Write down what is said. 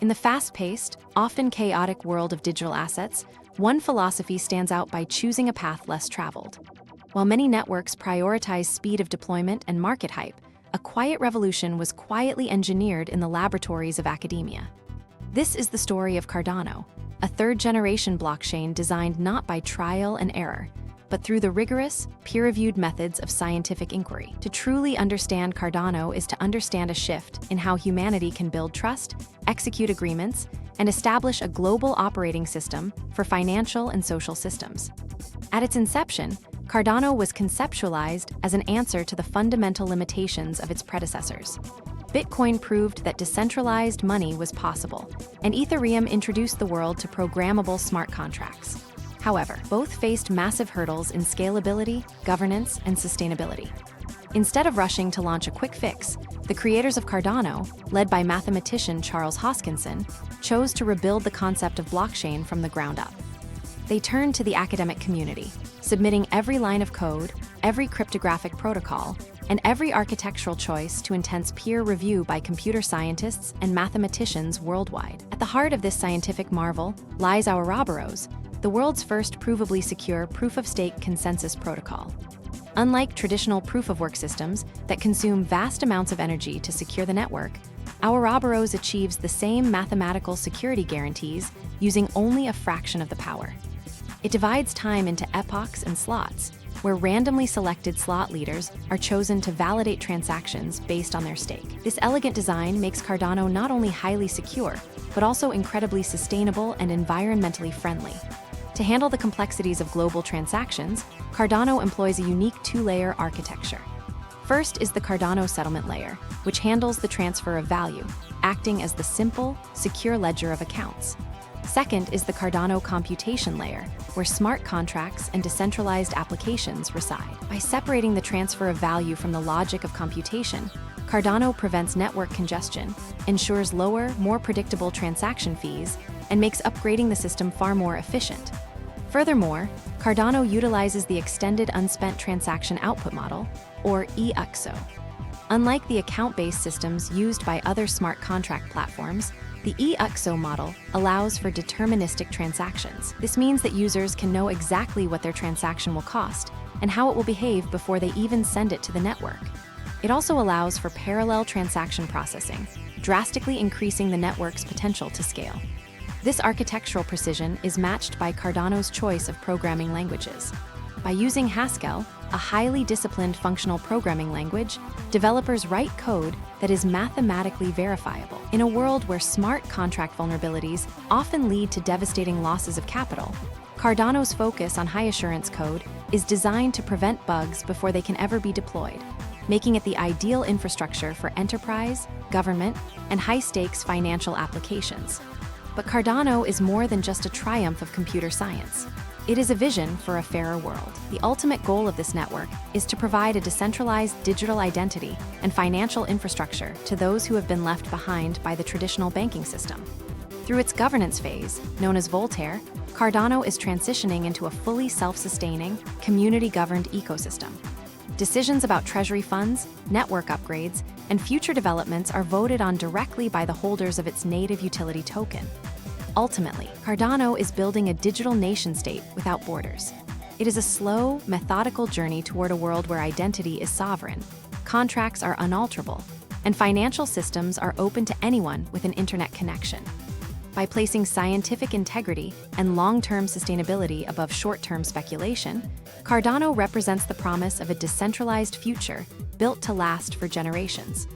In the fast-paced, often chaotic world of digital assets, one philosophy stands out by choosing a path less traveled. While many networks prioritize speed of deployment and market hype, a quiet revolution was quietly engineered in the laboratories of academia. This is the story of Cardano, a third-generation blockchain designed not by trial and error, but through the rigorous, peer-reviewed methods of scientific inquiry. To truly understand Cardano is to understand a shift in how humanity can build trust, execute agreements, and establish a global operating system for financial and social systems. At its inception, Cardano was conceptualized as an answer to the fundamental limitations of its predecessors. Bitcoin proved that decentralized money was possible, and Ethereum introduced the world to programmable smart contracts. However, both faced massive hurdles in scalability, governance, and sustainability. Instead of rushing to launch a quick fix, the creators of Cardano, led by mathematician Charles Hoskinson, chose to rebuild the concept of blockchain from the ground up. They turned to the academic community, submitting every line of code, every cryptographic protocol, and every architectural choice to intense peer review by computer scientists and mathematicians worldwide. At the heart of this scientific marvel lies Ouroboros, the world's first provably secure proof-of-stake consensus protocol. Unlike traditional proof-of-work systems that consume vast amounts of energy to secure the network, Ouroboros achieves the same mathematical security guarantees using only a fraction of the power. It divides time into epochs and slots, where randomly selected slot leaders are chosen to validate transactions based on their stake. This elegant design makes Cardano not only highly secure, but also incredibly sustainable and environmentally friendly. To handle the complexities of global transactions, Cardano employs a unique two-layer architecture. First is the Cardano settlement layer, which handles the transfer of value, acting as the simple, secure ledger of accounts. Second is the Cardano computation layer, where smart contracts and decentralized applications reside. By separating the transfer of value from the logic of computation, Cardano prevents network congestion, ensures lower, more predictable transaction fees, and makes upgrading the system far more efficient. Furthermore, Cardano utilizes the extended unspent transaction output model, or eUTXO. Unlike the account-based systems used by other smart contract platforms, the eUTXO model allows for deterministic transactions. This means that users can know exactly what their transaction will cost and how it will behave before they even send it to the network. It also allows for parallel transaction processing, drastically increasing the network's potential to scale. This architectural precision is matched by Cardano's choice of programming languages. By using Haskell, a highly disciplined functional programming language, developers write code that is mathematically verifiable. In a world where smart contract vulnerabilities often lead to devastating losses of capital, Cardano's focus on high-assurance code is designed to prevent bugs before they can ever be deployed, making it the ideal infrastructure for enterprise, government, and high-stakes financial applications. But Cardano is more than just a triumph of computer science. It is a vision for a fairer world. The ultimate goal of this network is to provide a decentralized digital identity and financial infrastructure to those who have been left behind by the traditional banking system. Through its governance phase, known as Voltaire, Cardano is transitioning into a fully self-sustaining, community-governed ecosystem. Decisions about treasury funds, network upgrades, and future developments are voted on directly by the holders of its native utility token. Ultimately, Cardano is building a digital nation-state without borders. It is a slow, methodical journey toward a world where identity is sovereign, contracts are unalterable, and financial systems are open to anyone with an internet connection. By placing scientific integrity and long-term sustainability above short-term speculation, Cardano represents the promise of a decentralized future built to last for generations.